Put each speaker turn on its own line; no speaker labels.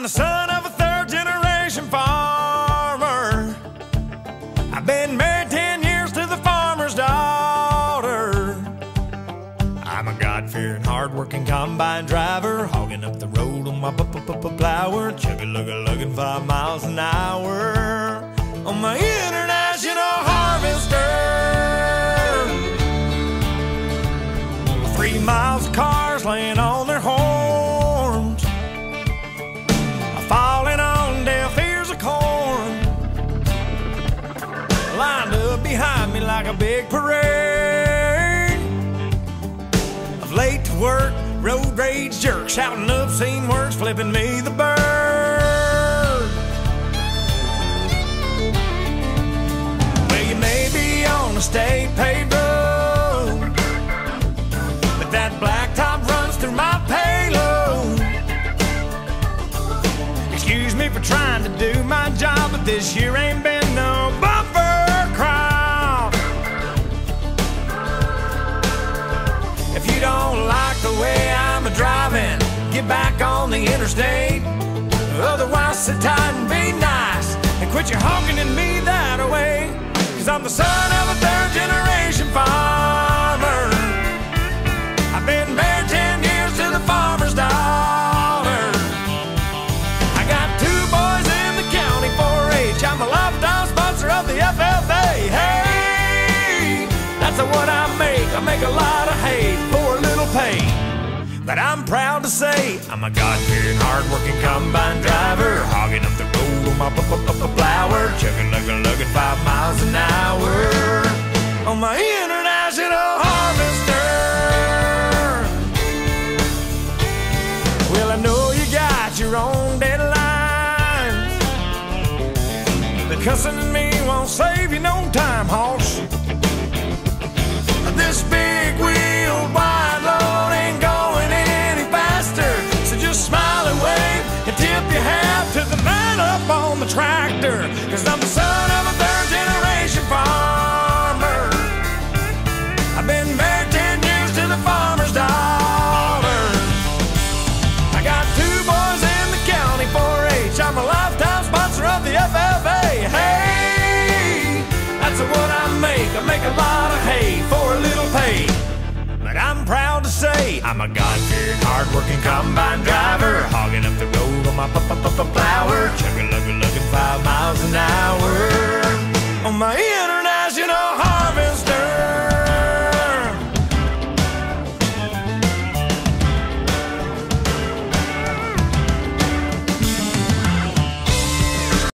I'm the son of a third-generation farmer. I've been married 10 years to the farmer's daughter. I'm a God-fearing, hard-working combine driver, hogging up the road on my plower, chugga-lugga-lugging 5 miles an hour on my international harvester. 3 miles of cars laying on their horns, falling on deaf ears of corn, lined up behind me like a big parade of late to work, road rage jerks, shouting obscene words, flipping me the bird. Well, you may be on a state paved road, but that blacktop runs through my payload. Excuse me for trying to do my job, but this year ain't been no bumper crop. If you don't like the way I'm a-driving, get back on the interstate. Otherwise, sit tight and be nice and quit your honking at me that way. 'Cause I'm the son of a third-generation farmer. I've been married 10 years to the farmer's daughter. I got 2 boys in the county 4-H. I'm a lifetime sponsor of the FFA. Hey, that's what I make a lot of hay for a little pay. But I'm proud to say I'm a God-fearing, hard-working combine driver, hogging up the road on my plower, chugga-lugga-lugging 5 miles an hour on my international harvester. Well, I know you got your own deadlines, but cussing at me won't save you no time, hoss. This big wheeled wide load ain't going any faster, so just smile and wave and tip your hat to the man up on the tractor. 'Cause I'm the son of a third-generation farmer. I've been married 10 years to the farmer's daughter. I got 2 boys in the county 4-H. I'm a lifetime sponsor of the FFA. Hey, that's what I make a lot of hay for a little pay. But I'm proud to say I'm a God-fearing, hard-working combine